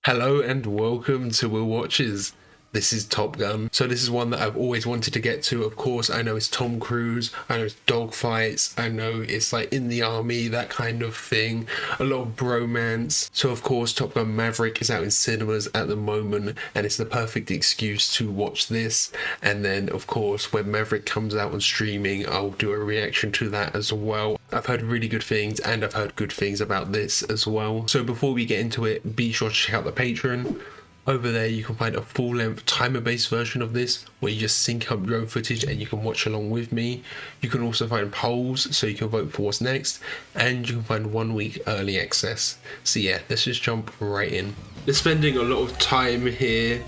Hello and welcome to Will Watches. This is Top Gun. So this is one that I've always wanted to get to. Of course, I know it's Tom Cruise, I know it's dogfights, I know it's like in the army, that kind of thing. A lot of bromance. So of course, Top Gun Maverick is out in cinemas at the moment, and it's the perfect excuse to watch this. And then of course, when Maverick comes out on streaming, I'll do a reaction to that as well. I've heard really good things, and I've heard good things about this as well. So before we get into it, be sure to check out the Patreon. Over there you can find a full-length timer-based version of this where you just sync up drone footage and you can watch along with me. You can also find polls so you can vote for what's next, and you can find 1 week early access. So yeah, let's just jump right in. They're spending a lot of time here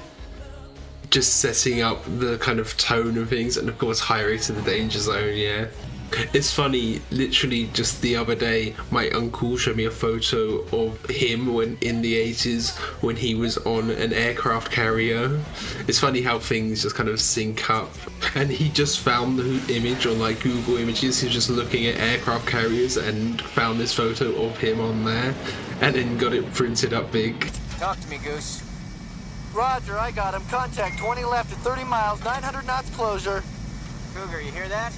just setting up the kind of tone of things, and of course highway to the danger zone. Yeah, it's funny, literally just the other day my uncle showed me a photo of him when in the 80s when he was on an aircraft carrier. It's funny how things just kind of sync up, and he just found the image on like Google Images. He was just looking at aircraft carriers and found this photo of him on there and then got it printed up big. Talk to me, Goose. Roger, I got him. Contact 20 left at 30 miles, 900 knots closure. Cougar, you hear that?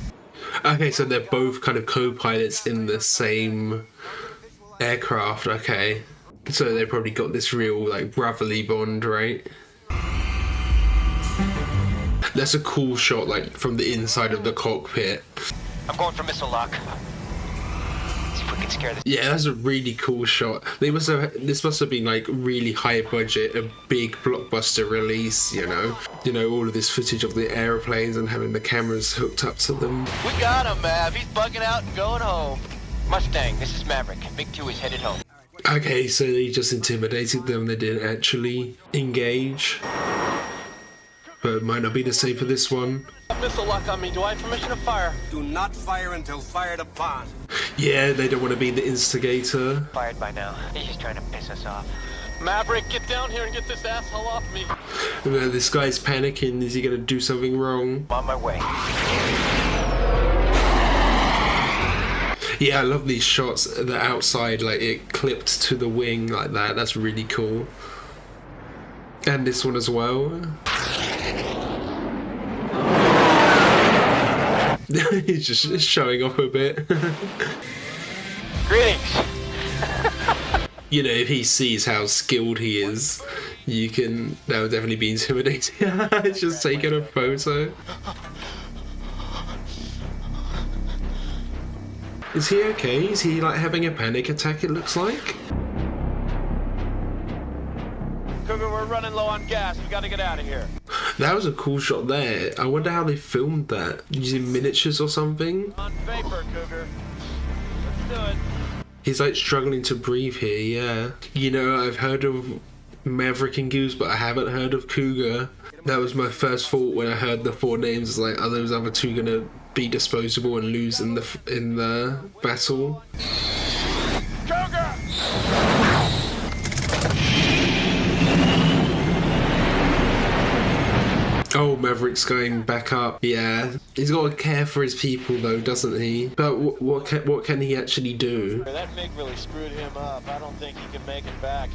Okay, so they're both kind of co-pilots in the same aircraft. Okay, so they probably got this real like brotherly bond, right? That's a cool shot, like from the inside of the cockpit. I'm going for missile lock. See if we can scare this. Yeah, that's a really cool shot. This must have been like really high budget, a big blockbuster release, you know, all of this footage of the airplanes and having the cameras hooked up to them. We got him, Mav. He's bugging out and going home. Mustang, this is Maverick. Big 2 is headed home. Okay, so they just intimidated them. They didn't actually engage. But it might not be the same for this one. Missile lock on me. Do I have permission to fire? Do not fire until fired upon. Yeah, they don't want to be the instigator. Fired by now. He's just trying to piss us off. Maverick, get down here and get this asshole off me. This guy's panicking. Is he going to do something wrong? On my way. Yeah, I love these shots. The outside, like it clipped to the wing like that. That's really cool. And this one as well. He's just showing off a bit. Greetings. You know, if he sees how skilled he is, that would definitely be intimidating. Just taking a photo. Is he okay? Is he like having a panic attack, it looks like? Cougar, we're running low on gas. We gotta get out of here. That was a cool shot there. I wonder how they filmed that. Using miniatures or something? On vapor, Cougar. Let's do it. He's like struggling to breathe here, yeah. You know, I've heard of Maverick and Goose, but I haven't heard of Cougar. That was my first thought when I heard the 4 names. It's like, are those other 2 gonna be disposable and lose in the battle? Cougar! Oh, Maverick's going back up. Yeah, he's got to care for his people though, doesn't he? But what can he actually do? That MiG really screwed him up. I don't think he can make it back.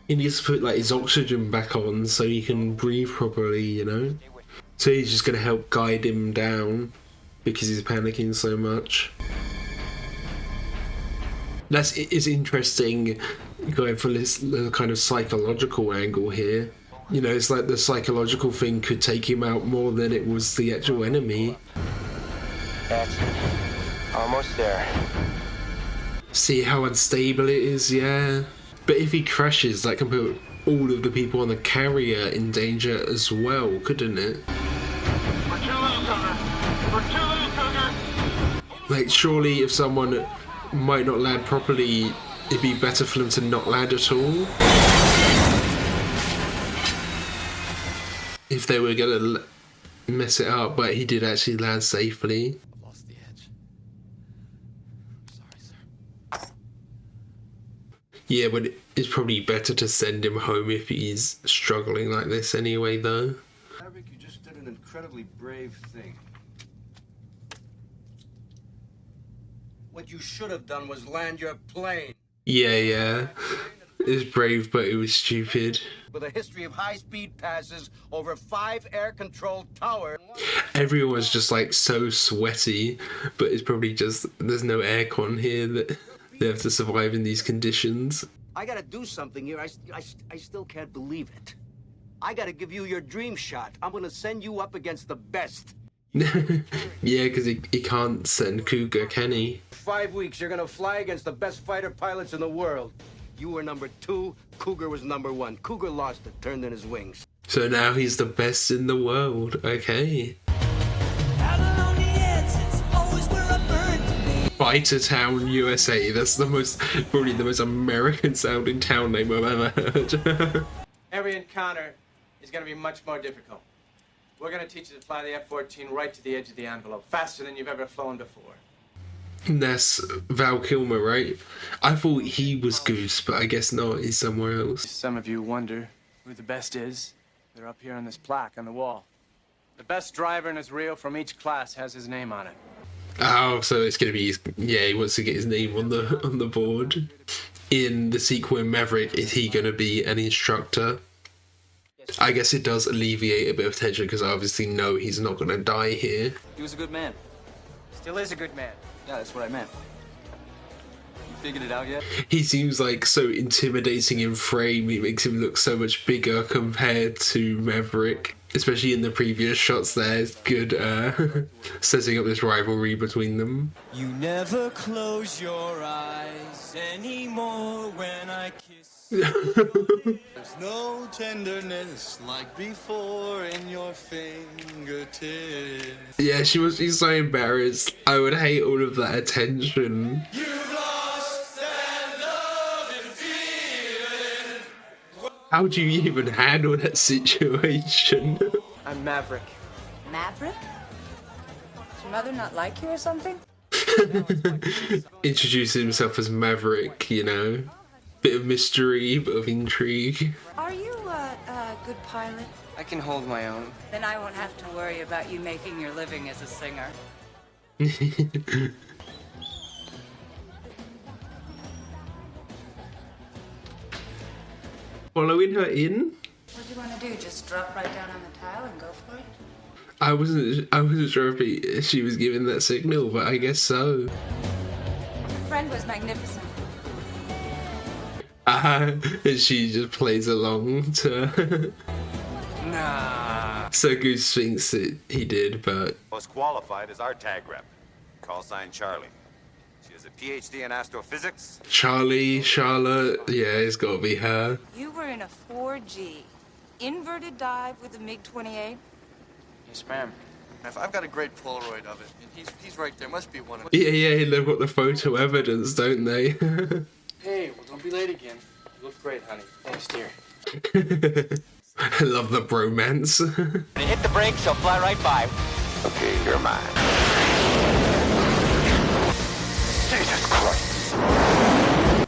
He needs to put like his oxygen back on so he can breathe properly, you know? So he's just going to help guide him down because he's panicking so much. It's interesting going for this kind of psychological angle here. You know, it's like the psychological thing could take him out more than it was the actual enemy. That's almost there. See how unstable it is, yeah? But if he crashes, that can put all of the people on the carrier in danger as well, couldn't it? We're too low, Cougar. We're too low, Cougar. Like, surely if someone might not land properly, it'd be better for them to not land at all. If they were gonna mess it up, but he did actually land safely. Lost the edge. Sorry, sir. Yeah, but it's probably better to send him home if he's struggling like this anyway, though. Maverick, you just did an incredibly brave thing. What you should have done was land your plane. Yeah. It was brave, but it was stupid. With a history of high-speed passes over 5 air-controlled towers. Everyone was just like so sweaty, but it's probably just there's no aircon here that they have to survive in these conditions. I gotta do something here. I still can't believe it. I gotta give you your dream shot. I'm gonna send you up against the best. Yeah, because he can't send Cougar, can he? 5 weeks, you're gonna fly against the best fighter pilots in the world. You were number 2, Cougar was number 1. Cougar lost it, turned in his wings. So now he's the best in the world. Okay. Fighter Town, USA. That's probably the most American sounding town name I've ever heard. Every encounter is going to be much more difficult. We're going to teach you to fly the F-14 right to the edge of the envelope, faster than you've ever flown before. That's Val Kilmer, right? I thought he was Goose, but I guess not. He's somewhere else. Some of you wonder who the best is. They're up here on this plaque on the wall. The best driver in his reel from each class has his name on it. Oh, so it's gonna be he wants to get his name on the board. In the sequel in Maverick, is he gonna be an instructor? I guess it does alleviate a bit of tension because I obviously know he's not gonna die here. He was a good man. Still is a good man. Yeah, that's what I meant. You figured it out yet? He seems like so intimidating in frame. It makes him look so much bigger compared to Maverick. Especially in the previous shots there. It's good setting up this rivalry between them. You never close your eyes anymore when I kiss. There's no tenderness like before in your fingertips. Yeah, she must be so embarrassed. I would hate all of that attention. You've lost that love and feeling. How do you even handle that situation? I'm Maverick. Maverick? Does your mother not like you or something? Introducing himself as Maverick, you know. Bit of mystery, bit of intrigue. Are you a good pilot? I can hold my own. Then I won't have to worry about you making your living as a singer. Following her in? What do you want to do? Just drop right down on the tile and go for it? I wasn't sure if she was giving that signal, but I guess so. Your friend was magnificent. And she just plays along to. Nah. So Goose thinks that he did, but Most qualified is our tag rep. Call sign Charlie. She has a PhD in astrophysics. Charlotte, yeah, it's gotta be her. You were in a 4G. Inverted dive with a MiG-28? Yes, ma'am. I've got a great Polaroid of it. He's right there. Must be one of Yeah, they've got the photo evidence, don't they? Hey, well, don't be late again. You look great, honey. Thanks, dear. I love the bromance. They hit the brakes, he'll fly right by. Okay, you're mine. Jesus Christ.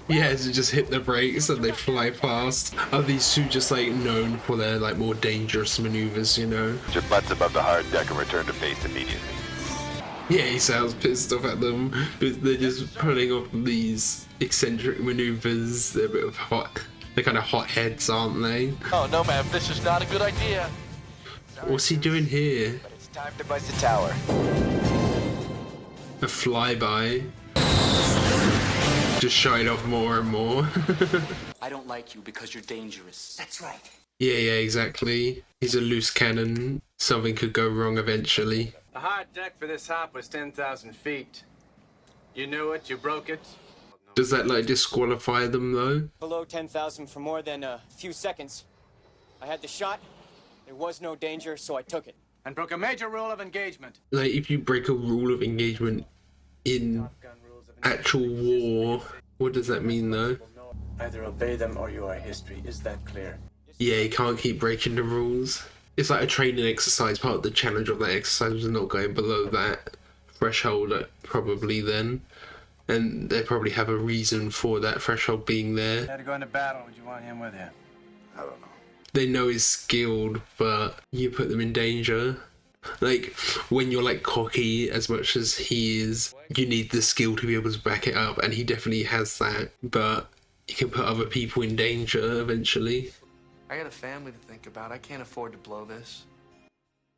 Yeah, so just hit the brakes and they fly past. Are these two just like known for their like more dangerous maneuvers, you know? Put your butts above the hard deck and return to base immediately. Yeah, he sounds pissed off at them, but they're just pulling off these eccentric maneuvers. They're a bit of they're kind of hot heads, aren't they? Oh, no, ma'am, this is not a good idea. What's he doing here? But it's time to bust the tower. A flyby. Just showing off more and more. I don't like you because you're dangerous. That's right. Yeah, exactly. He's a loose cannon. Something could go wrong eventually. The hard deck for this hop was 10,000 feet. You knew it, you broke it. Does that like disqualify them though? Below 10,000 for more than a few seconds. I had the shot. There was no danger, so I took it. And broke a major rule of engagement. Like if you break a rule of engagement in actual war, what does that mean though? Either obey them or you are history. Is that clear? Yeah, you can't keep breaking the rules. It's like a training exercise. Part of the challenge of that exercise was not going below that threshold probably then. And they probably have a reason for that threshold being there. Had to go into battle. Would you want him with you? I don't know. They know he's skilled, but you put them in danger. Like, when you're like cocky as much as he is, you need the skill to be able to back it up, and he definitely has that, but he can put other people in danger eventually. I got a family to think about. I can't afford to blow this.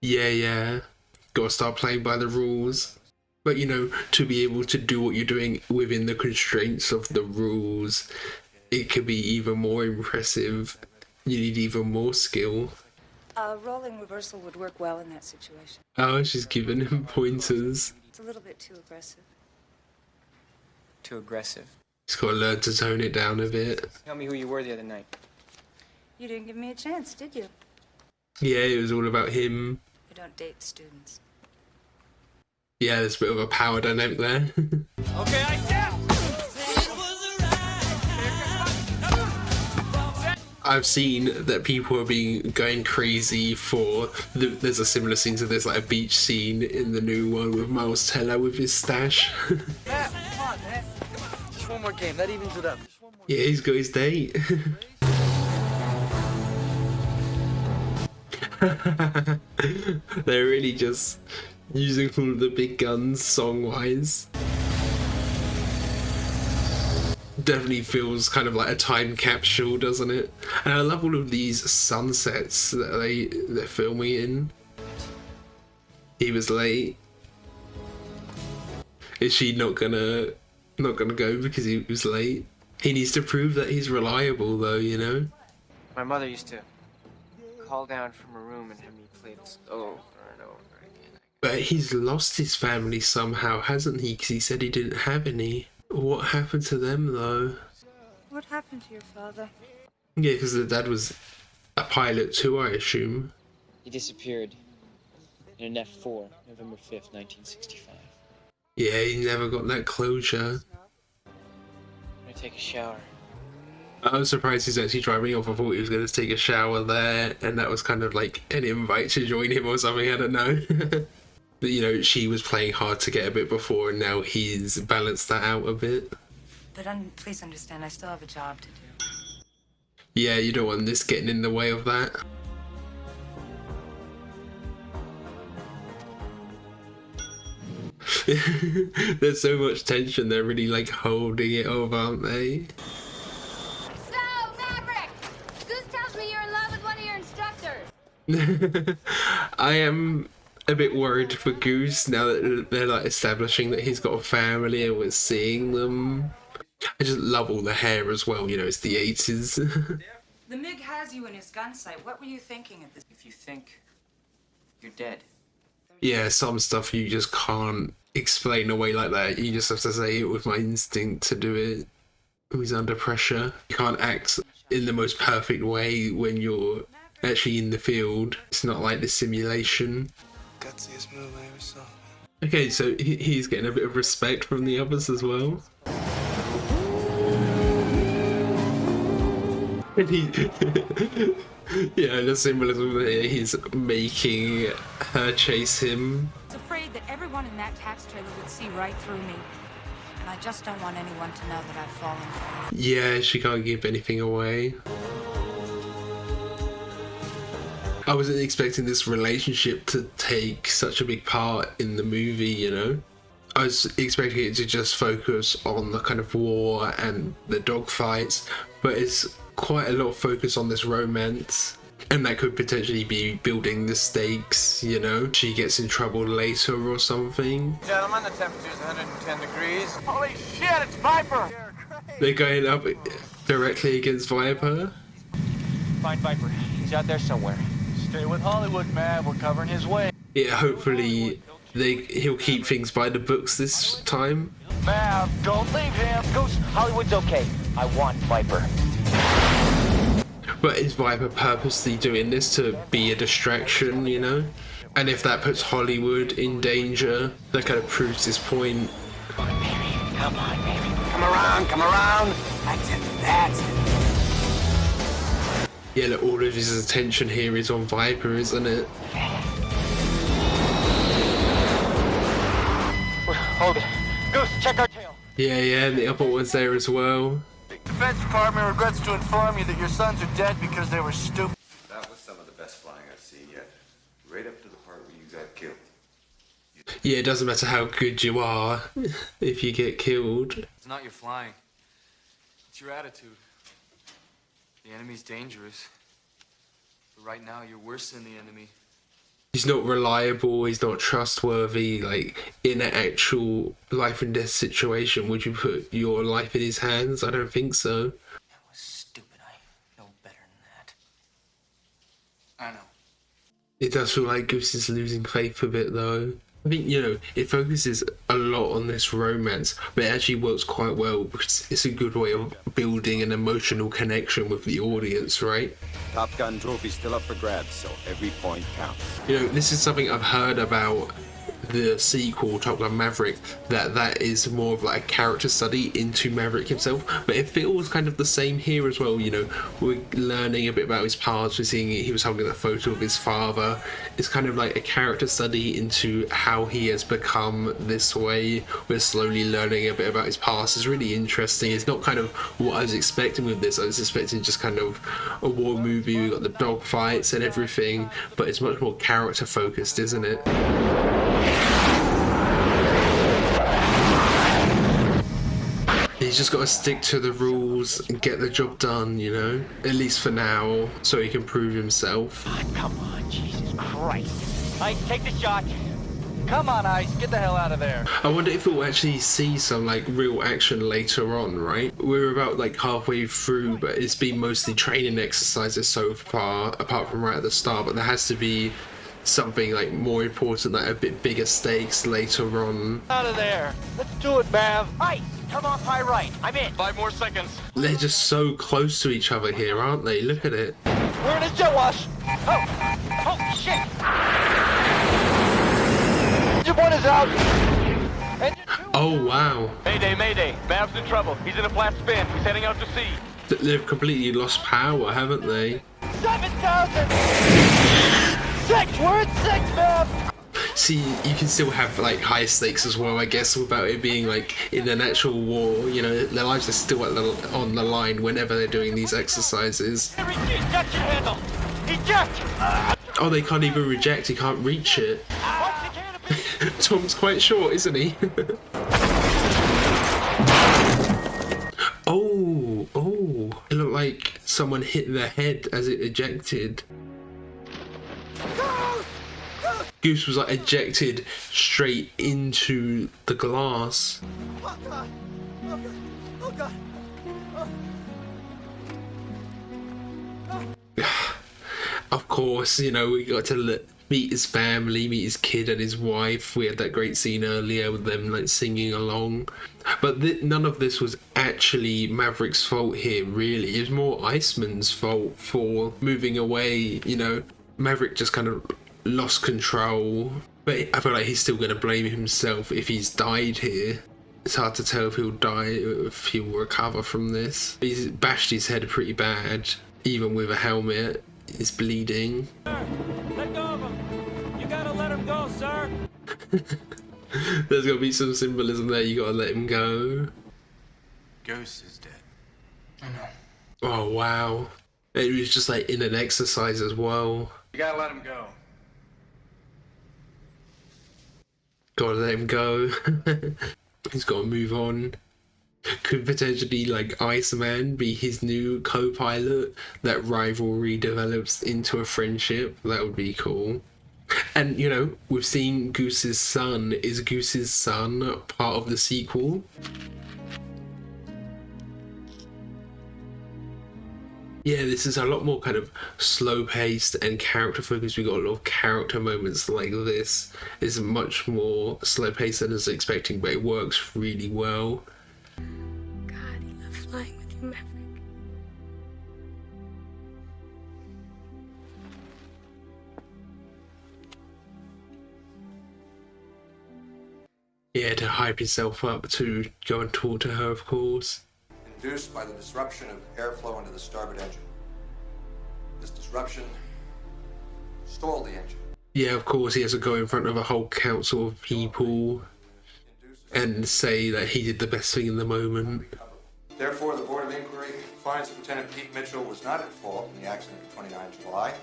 Yeah. Gotta start playing by the rules. But, you know, to be able to do what you're doing within the constraints of the rules, it could be even more impressive. You need even more skill. Rolling reversal would work well in that situation. Oh, she's giving him pointers. It's a little bit too aggressive. Too aggressive. He's got to learn to tone it down a bit. Tell me who you were the other night. You didn't give me a chance, did you? Yeah, it was all about him. I don't date students. Yeah, there's a bit of a power dynamic there. Okay, I down. I've seen that people are going crazy for there's a similar scene to this, like a beach scene in the new one with Miles Teller with his stash. Matt, come on, man. Just one more game. That evens it up. Yeah, he's got his date. They're really just using all of the big guns song-wise. Definitely feels kind of like a time capsule, doesn't it? And I love all of these sunsets that they're filming in. He was late. Is she not gonna go because he was late? He needs to prove that he's reliable, though, you know. My mother used to call down from her room and have me play this over and over again. But he's lost his family somehow, hasn't he? Because he said he didn't have any. What happened to them, though? What happened to your father? Yeah, because the dad was a pilot too, I assume. He disappeared in an F-4, November 5th, 1965. Yeah, he never got that closure. I'm gonna take a shower. I was surprised he's actually driving off. I thought he was going to take a shower there, and that was kind of like an invite to join him or something, I don't know. But, you know, she was playing hard to get a bit before, and now he's balanced that out a bit. But please understand, I still have a job to do. Yeah, you don't want this getting in the way of that. There's so much tension, they're really like holding it over, aren't they? So, Maverick! Goose tells me you're in love with one of your instructors. I am a bit worried for Goose now that they're like establishing that he's got a family and we're seeing them. I just love all the hair as well, you know, it's the 80s. The MiG has you in his gun sight. What were you thinking at this? If you think, you're dead. Yeah, some stuff you just can't explain away like that. You just have to say it with my instinct to do it. He's under pressure. You can't act in the most perfect way when you're actually in the field. It's not like the simulation. Gutsiest move I ever saw. Okay, so he's getting a bit of respect from the others as well. And yeah, the symbolism there, he's making her chase him. I was afraid that everyone in that tax trailer would see right through me. And I just don't want anyone to know that I've fallen for you. Yeah, she can't give anything away. I wasn't expecting this relationship to take such a big part in the movie, you know? I was expecting it to just focus on the kind of war and the dogfights, but it's quite a lot of focus on this romance, and that could potentially be building the stakes, you know? She gets in trouble later or something. Gentlemen, the temperature's 110 degrees. Holy shit, it's Viper! They're going up directly against Viper. Find Viper. He's out there somewhere. Stay with Hollywood, Mav. We're covering his way. Yeah, hopefully he'll keep things by the books this time. Mav, don't leave him. Ghost, Hollywood's okay. I want Viper. But is Viper purposely doing this to be a distraction, you know? And if that puts Hollywood in danger, that kind of proves his point. Come on, baby. Come on, baby. Come around, come around. That's it, that's it. Yeah, look, all of his attention here is on Viper, isn't it? Hold it. Goose, check our tail. Yeah, the other one's there as well. Defense Department regrets to inform you that your sons are dead because they were stupid. That was some of the best flying I've seen yet. Right up to the part where you got killed. Yeah, it doesn't matter how good you are if you get killed. It's not your flying. It's your attitude. The enemy's dangerous. But right now, you're worse than the enemy. He's not reliable, he's not trustworthy. Like, in an actual life and death situation, would you put your life in his hands? I don't think so. That was stupid. I know better than that. I know. It does feel like Goose is losing faith a bit, though. I think, you know, it focuses a lot on this romance, but it actually works quite well because it's a good way of building an emotional connection with the audience, right? Top Gun trophy's still up for grabs, so every point counts. You know, this is something I've heard about the sequel, Top Gun Maverick, that is more of like a character study into Maverick himself, but it feels kind of the same here as well. You know, we're learning a bit about his past, we're seeing he was holding a photo of his father. It's kind of like a character study into how he has become this way. We're slowly learning a bit about his past. It's really interesting. It's not kind of what I was expecting with this. I was expecting just kind of a war movie. We got the dog fights and everything, but it's much more character focused, isn't it? He's just got to stick to the rules and get the job done, you know? At least for now, so he can prove himself. Come on, Jesus Christ. Ice, take the shot. Come on, Ice, get the hell out of there. I wonder if we'll actually see some like real action later on, right? We're about like halfway through, but it's been mostly training exercises so far, apart from right at the start, but there has to be something like more important, like a bit bigger stakes later on. Out of there. Let's do it, Mav. Ice, come off high right. I'm in. 5 more seconds. They're just so close to each other here, aren't they? Look at it. We're in a jet wash. Oh, shit. Engine 1 is out. Engine 2. Oh, wow. Mayday, mayday. Mav's in trouble. He's in a flat spin. He's heading out to sea. They've completely lost power, haven't they? 7,000. 6. We're at 6, Mav. See, you can still have like high stakes as well, I guess, without it being like in an actual war. You know, their lives are still on the line whenever they're doing these exercises. Eject your handle. Eject. Oh, they can't even reject. He can't reach it. Tom's quite short, isn't he? Oh, it looked like someone hit their head as it ejected. Goose was like ejected straight into the glass. Oh, God. Oh, God. Oh, God. Oh. Of course, you know, we got to meet his family, meet his kid and his wife. We had that great scene earlier with them like singing along. But none of this was actually Maverick's fault here, really. It was more Iceman's fault for moving away, you know. Maverick just kind of lost control. But I feel like he's still going to blame himself if he's died here. It's hard to tell if he'll die, if he'll recover from this. He's bashed his head pretty bad, even with a helmet. He's bleeding. Sir, let go of him. You gotta let him go, sir. There's gotta be some symbolism there. You gotta let him go. Goose is dead. I know. Oh, wow. It was just like in an exercise as well. You gotta let him go. Gotta let him go. He's gotta move on. Could potentially like Iceman be his new co-pilot. That rivalry develops into a friendship. That would be cool. And you know, we've seen Goose's son. Is Goose's son part of the sequel? Yeah, this is a lot more kind of slow-paced and character-focused. We got a lot of character moments like this. It's much more slow-paced than I was expecting, but it works really well. God, I love flying with you, Maverick. He had to hype himself up to go and talk to her, of course. Induced by the disruption of airflow into the starboard engine. This disruption stalled the engine. Yeah, of course, he has to go in front of a whole council of people and say that he did the best thing in the moment. Therefore, the Board of Inquiry finds that Lieutenant Pete Mitchell was not at fault in the accident of 29 July.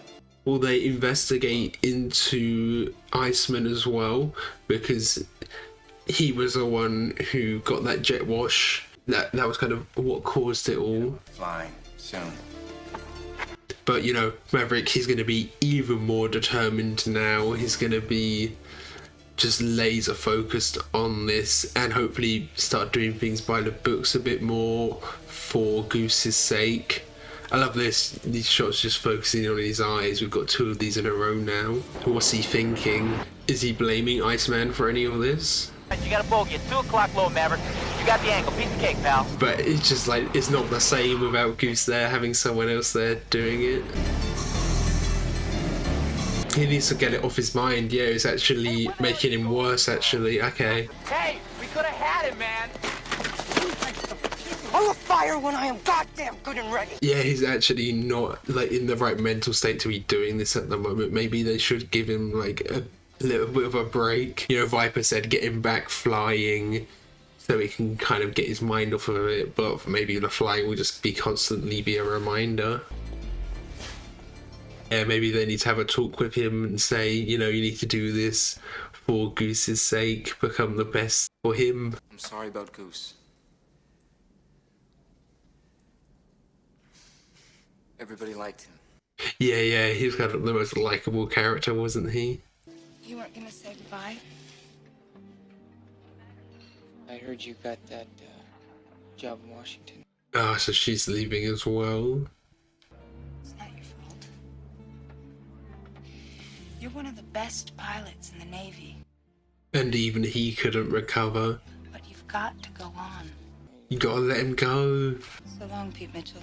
Will they investigate into Iceman as well? Because he was the one who got that jet wash. That was kind of what caused it all. Flying soon. But, you know, Maverick, he's going to be even more determined now. He's going to be just laser focused on this and hopefully start doing things by the books a bit more for Goose's sake. I love this. These shots just focusing on his eyes. We've got 2 of these in a row now. What's he thinking? Is he blaming Iceman for any of this? You got a bogey at 2 o'clock low, Maverick. You got the angle. Piece of cake, pal. But it's just like, it's not the same without Goose there, having someone else there doing it. He needs to get it off his mind. Yeah, it's actually making him worse, actually. Okay. Hey, we could have had him, man. I will fire when I am goddamn good and ready. Yeah, he's actually not like in the right mental state to be doing this at the moment. Maybe they should give him like a little bit of a break. You know, Viper said get him back flying so he can kind of get his mind off of it, but maybe the flying will just constantly be a reminder. Yeah, maybe they need to have a talk with him and say, you know, you need to do this for Goose's sake, become the best for him. I'm sorry about Goose. Everybody liked him. Yeah, he was kind of the most likable character, wasn't he? You weren't gonna say goodbye? I heard you got that job in Washington. Ah, so she's leaving as well. It's not your fault. You're one of the best pilots in the Navy. And even he couldn't recover. But you've got to go on. You gotta let him go. So long, Pete Mitchell.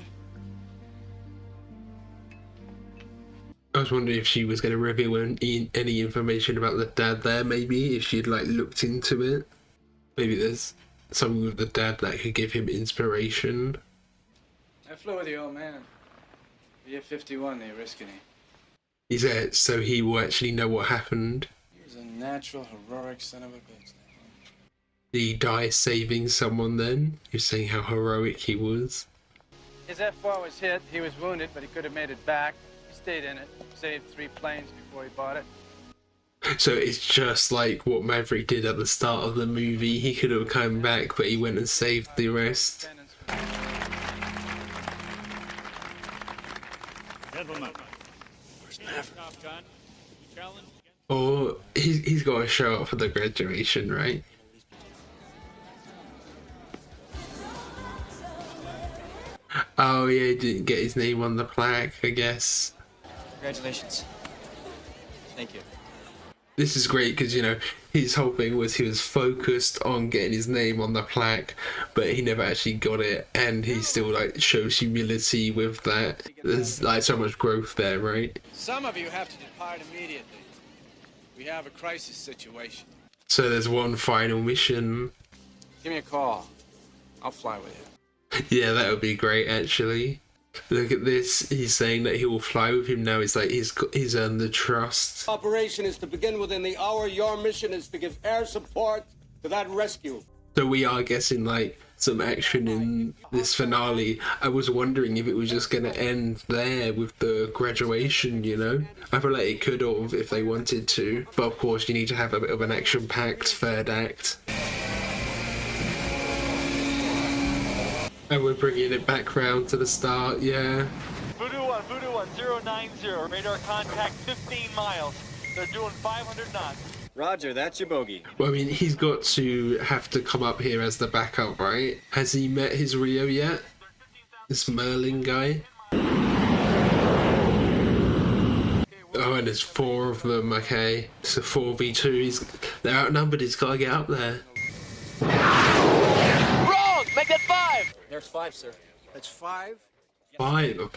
I was wondering if she was going to reveal any information about the dad there, maybe, if she'd like looked into it. Maybe there's something with the dad that could give him inspiration. I flew with the old man. Year 51, they risking it. Is that so he will actually know what happened? He was a natural, heroic son of a bitch. Did he die saving someone then? You're saying how heroic he was? His F4 was hit. He was wounded, but he could have made it back. He stayed in it. Saved 3 planes before he bought it. So it's just like what Maverick did at the start of the movie. He could have come back, but he went and saved the rest. Gentlemen, where's Maverick? Or he's got to show up for the graduation, right? Oh yeah, he didn't get his name on the plaque, I guess. Congratulations. Thank you. This is great because, you know, his whole thing was he was focused on getting his name on the plaque, but he never actually got it, and he still like shows humility with that. There's like so much growth there, right? Some of you have to depart immediately. We have a crisis situation. So there's one final mission. Give me a call. I'll fly with you. Yeah, that would be great, actually. Look at this. He's saying that he will fly with him now. It's like he's earned the trust. Operation is to begin within the hour. Your mission is to give air support to that rescue. So we are getting like some action in this finale. I was wondering if it was just going to end there with the graduation, you know? I feel like it could have if they wanted to. But of course, you need to have a bit of an action-packed third act. And we're bringing it back round to the start, yeah. Voodoo 1090, radar contact 15 miles. They're doing 500 knots. Roger, that's your bogey. Well, I mean, he's got to have to come up here as the backup, right? Has he met his Rio yet? This Merlin guy? Oh, and there's 4 of them, okay. It's a 4v2. They're outnumbered, he's got to get up there. Wrong! Make that 5! There's 5, sir. That's 5? 5.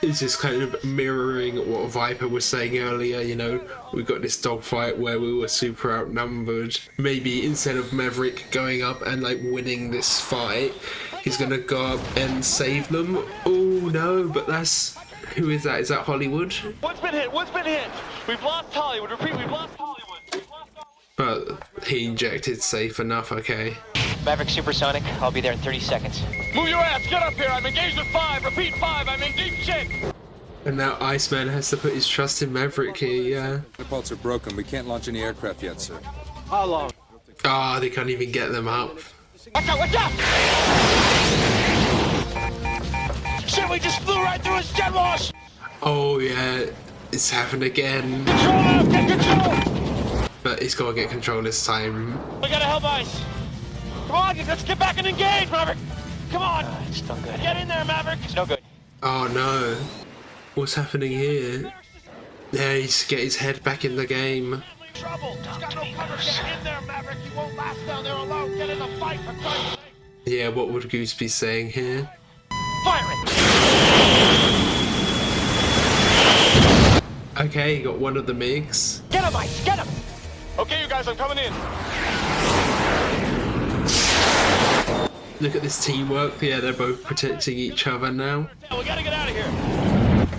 Is this kind of mirroring what Viper was saying earlier, you know? We got this dogfight where we were super outnumbered. Maybe instead of Maverick going up and like winning this fight, he's gonna go up and save them. Oh no, but that's... Who is that? Is that Hollywood? One's been hit! One's been hit! We've lost Hollywood. Repeat, we've lost Hollywood. But he injected safe enough, okay. Maverick supersonic. I'll be there in 30 seconds. Move your ass! Get up here! I'm engaged at 5! Repeat 5! I'm in deep shit! And now Iceman has to put his trust in Maverick here, yeah. Catapults are broken. We can't launch any aircraft yet, sir. How long? Ah, they can't even get them up. Watch out, watch out! Shit, we just flew right through his jet wash! Oh yeah, it's happened again. Control out, get control! But he's got to get control this time. We gotta help Ice. Come on, let's get back and engage, Maverick! Come on! It's no good. Get in there, Maverick! It's no good. Oh no. What's happening here? Yeah, he's get his head back in the game. Trouble! He's got no cover. Get in there, Maverick! You won't last down there alone! Get in the fight, for Christ's sake! Yeah, what would Goose be saying here? Fire it! Okay, he got one of the MiGs. Get him, Ice! Get him! Okay, you guys, I'm coming in. Look at this teamwork. Yeah, they're both protecting each other now. We gotta get out of here.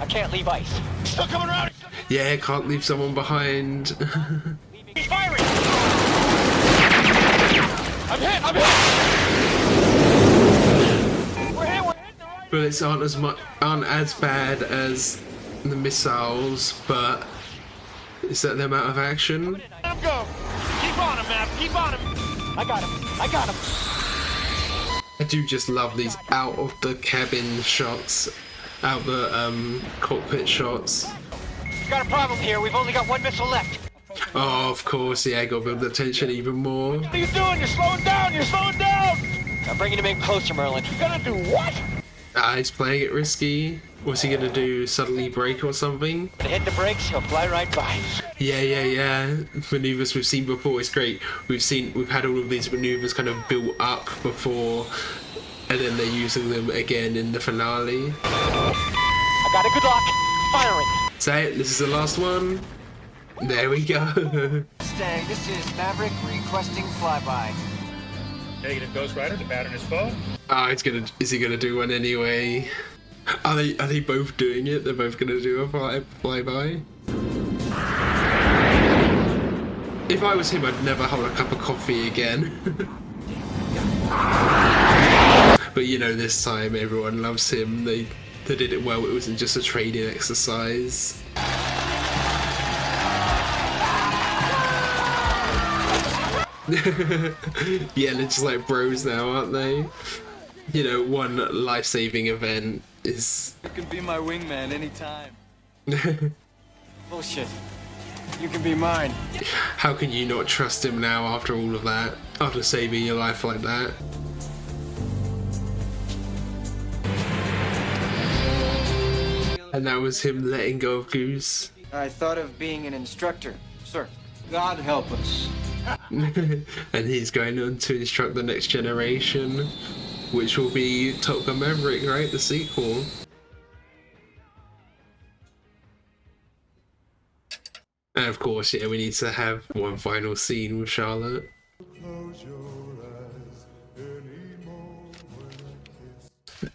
I can't leave Ice. Still coming around. Yeah, can't leave someone behind. He's firing. I'm hit. I'm hit. We're hit. We're hit. Bullets aren't as bad as the missiles, but is that them out of action? Let him go. Keep on him, Mav. Keep on him. I got him. I got him. I do just love these out of the cabin shots, out the cockpit shots. We've got a problem here. We've only got one missile left. Oh, of course, yeah, gotta build the tension even more. What are you doing? You're slowing down. You're slowing down. I'm bringing him in closer, Merlin. You're gonna do what? Ah, he's playing it risky. What's he gonna do? Suddenly brake or something? To hit the brakes, he'll fly right by. Yeah. Maneuvers we've seen before. It's great. We've had all of these maneuvers kind of built up before, and then they're using them again in the finale. I got a good luck. Firing. Say it. This is the last one. There we go. Mustang, this is Maverick requesting flyby. Negative, Ghost Rider. The pattern is full. Ah, is he gonna do one anyway? Are they both doing it? They're both gonna do a flyby. If I was him, I'd never hold a cup of coffee again. But you know, this time everyone loves him. They did it well. It wasn't just a training exercise. Yeah, they're just like bros now, aren't they? You know, one life-saving event is... You can be my wingman anytime. Bullshit. You can be mine. How can you not trust him now after all of that? After saving your life like that? And that was him letting go of Goose. I thought of being an instructor, sir. God help us. And he's going on to instruct the next generation, which will be Top Gun Maverick, right? The sequel. And of course, yeah, we need to have one final scene with Charlotte.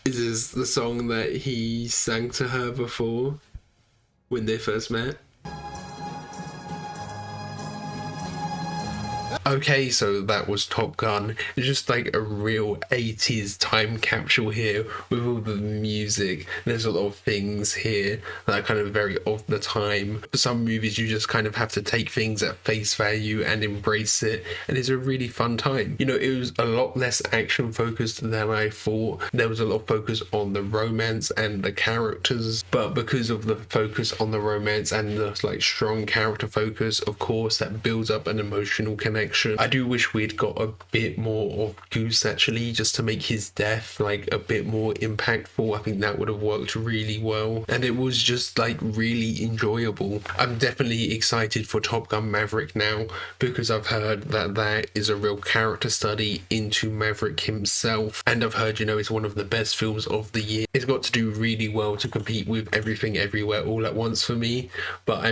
This is the song that he sang to her before, when they first met. Okay, so that was Top Gun. It's just like a real 80s time capsule here with all the music. There's a lot of things here that are kind of very of the time. For some movies, you just kind of have to take things at face value and embrace it, and it's a really fun time. You know, it was a lot less action focused than I thought. There was a lot of focus on the romance and the characters, but because of the focus on the romance and the like strong character focus, of course, that builds up an emotional connection. I do wish we'd got a bit more of Goose actually, just to make his death like a bit more impactful. I think that would have worked really well, and it was just like really enjoyable. I'm definitely excited for Top Gun Maverick now, because I've heard that that is a real character study into Maverick himself, and I've heard, you know, it's one of the best films of the year. It's got to do really well to compete with Everything Everywhere All at Once for me, but I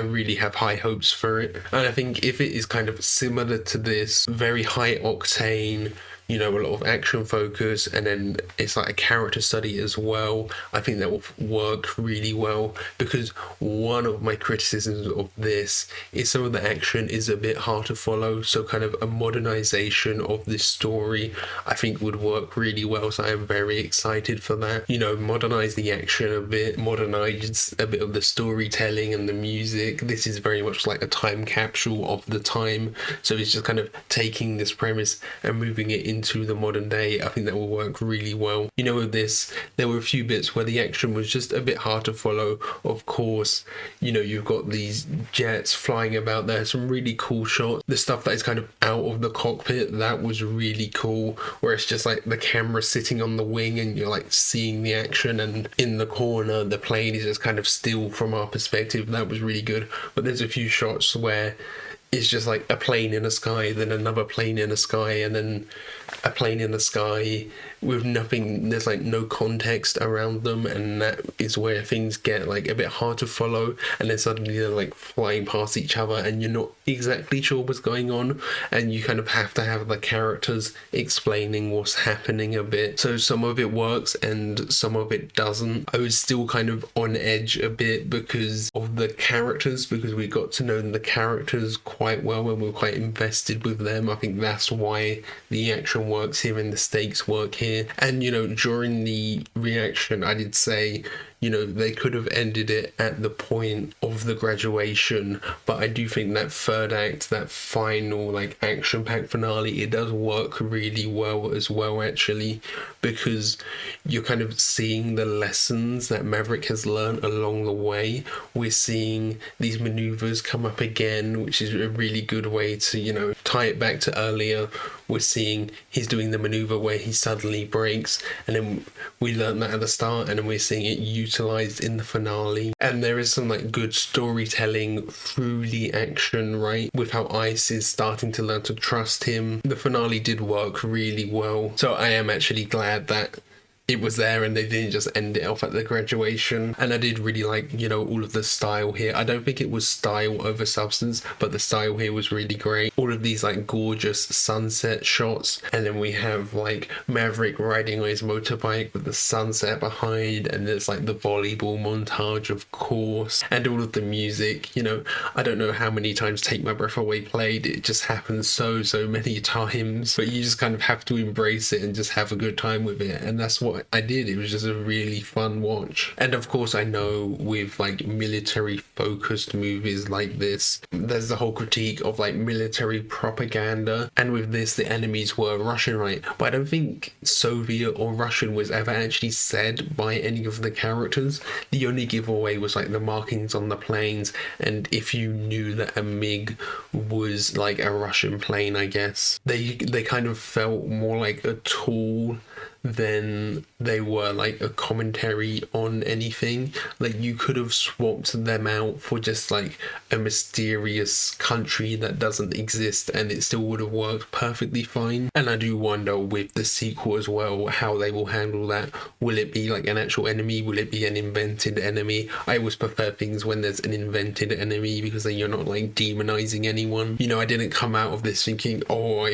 really have high hopes for it. And I think if it is kind of similar to this, very high octane, you know, a lot of action focus, and then it's like a character study as well. I think that will work really well, because one of my criticisms of this is some of the action is a bit hard to follow, so kind of a modernization of this story I think would work really well. So I am very excited for that. You know, modernize the action a bit, modernize a bit of the storytelling and the music. This is very much like a time capsule of the time, so it's just kind of taking this premise and moving it into the modern day. I think that will work really well. You know, with this, there were a few bits where the action was just a bit hard to follow. Of course, you know, you've got these jets flying about there, some really cool shots. The stuff that is kind of out of the cockpit, that was really cool, where it's just like the camera sitting on the wing and you're like seeing the action, and in the corner the plane is just kind of still from our perspective. That was really good. But there's a few shots where it's just like a plane in the sky, then another plane in the sky, and then a plane in the sky with nothing. There's like no context around them, and that is where things get like a bit hard to follow. And then suddenly they're like flying past each other and you're not exactly sure what's going on, and you kind of have to have the characters explaining what's happening a bit. So some of it works and some of it doesn't. I was still kind of on edge a bit because of the characters, because we got to know the characters quite well and we were quite invested with them. I think that's why the action works here and the stakes work here. And you know, during the reaction I did say, you know, they could have ended it at the point of the graduation, but I do think that third act, that final like action-packed finale, it does work really well as well, actually, because you're kind of seeing the lessons that Maverick has learned along the way. We're seeing these maneuvers come up again, which is a really good way to, you know, tie it back to earlier. We're seeing he's doing the maneuver where he suddenly breaks, and then we learned that at the start, and then we're seeing it utilized in the finale. And there is some like good storytelling through the action, right, with how Ice is starting to learn to trust him. The finale did work really well, so I am actually glad that it was there and they didn't just end it off at the graduation. And I did really like, you know, all of the style here. I don't think it was style over substance, but the style here was really great. All of these like gorgeous sunset shots, and then we have like Maverick riding on his motorbike with the sunset behind, and there's like the volleyball montage, of course, and all of the music. You know, I don't know how many times Take My Breath Away played. It just happens so many times, but you just kind of have to embrace it and just have a good time with it. And that's what I did. It was just a really fun watch. And of course, I know with like military focused movies like this, there's the whole critique of like military propaganda, and with this the enemies were Russian, right? But I don't think Soviet or Russian was ever actually said by any of the characters. The only giveaway was like the markings on the planes, and if you knew that a MiG was like a Russian plane, I guess. They kind of felt more like a tool than they were like a commentary on anything. Like you could have swapped them out for just like a mysterious country that doesn't exist and it still would have worked perfectly fine. And I do wonder with the sequel as well how they will handle that. Will it be like an actual enemy? Will it be an invented enemy? I always prefer things when there's an invented enemy, because then you're not like demonizing anyone. You know, I didn't come out of this thinking, oh,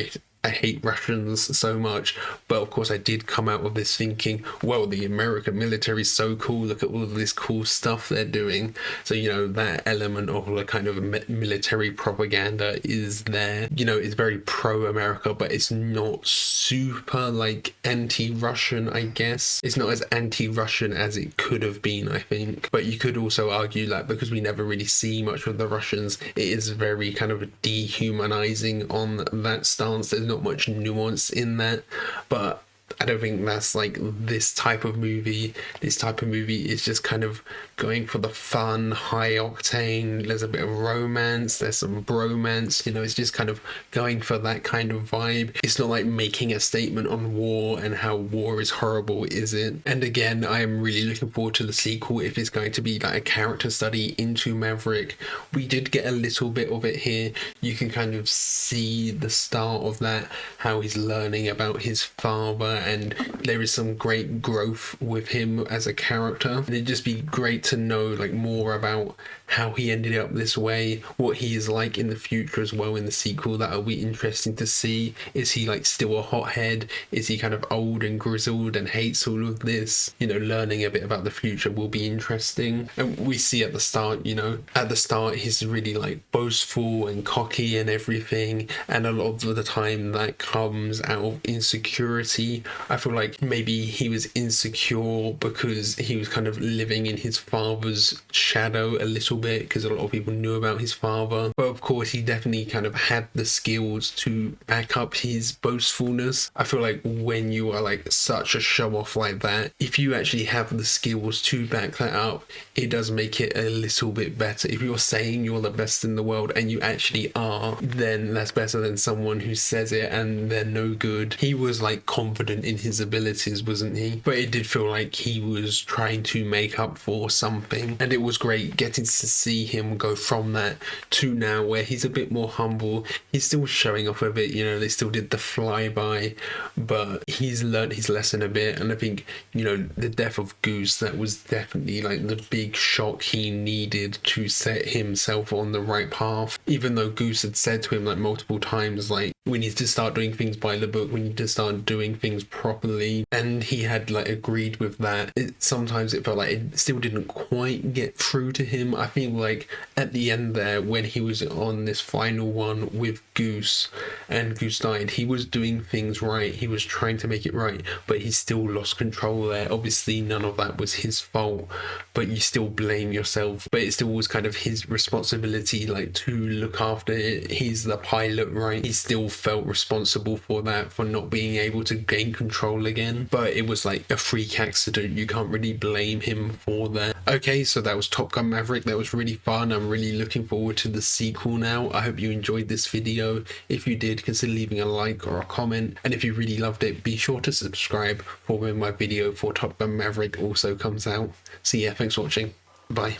I hate Russians so much, but of course I did come out of this thinking, well, the American military is so cool, look at all of this cool stuff they're doing. So, you know, that element of like kind of military propaganda is there. You know, it's very pro-America, but it's not super like anti-Russian, I guess. It's not as anti-Russian as it could have been, I think. But you could also argue that because we never really see much of the Russians, it is very kind of dehumanizing on that stance. There's not much nuance in that, but I don't think that's like this type of movie. This type of movie is just kind of going for the fun, high octane. There's a bit of romance, there's some bromance, you know, it's just kind of going for that kind of vibe. It's not like making a statement on war and how war is horrible, is it? And again, I am really looking forward to the sequel if it's going to be like a character study into Maverick. We did get a little bit of it here. You can kind of see the start of that, how he's learning about his father and there is some great growth with him as a character. And it'd just be great to know like more about how he ended up this way, what he is like in the future as well in the sequel. That'll be interesting to see. Is he like still a hothead? Is he kind of old and grizzled and hates all of this? You know, learning a bit about the future will be interesting. And we see at the start, you know, at the start he's really like boastful and cocky and everything, and a lot of the time that comes out of insecurity. I feel like maybe he was insecure because he was kind of living in his father's shadow a little bit, because a lot of people knew about his father. But of course he definitely kind of had the skills to back up his boastfulness. I feel like when you are like such a show off like that, if you actually have the skills to back that up, it does make it a little bit better. If you're saying you're the best in the world and you actually are, then that's better than someone who says it and they're no good. He was like confident in his abilities, wasn't he? But it did feel like he was trying to make up for something, and it was great getting to see him go from that to now where he's a bit more humble. He's still showing off a bit, you know, they still did the flyby, but he's learned his lesson a bit. And I think, you know, the death of Goose, that was definitely like the big shock he needed to set himself on the right path. Even though Goose had said to him like multiple times, like, we need to start doing things by the book, we need to start doing things properly, and he had like agreed with that. Sometimes it felt like it still didn't quite get through to him. I feel like at the end there, when he was on this final one with Goose and Goose died, he was doing things right, he was trying to make it right, but he still lost control there. Obviously none of that was his fault, but you still blame yourself. But it still was kind of his responsibility like to look after it. He's the pilot, right? He still felt responsible for that, for not being able to gain control again. But it was like a freak accident, you can't really blame him for that. Okay, so that was Top Gun Maverick. That was really fun. I'm really looking forward to the sequel now. I hope you enjoyed this video. If you did, consider leaving a like or a comment, and if you really loved it, be sure to subscribe for when my video for Top Gun Maverick also comes out. So yeah, thanks for watching. Bye.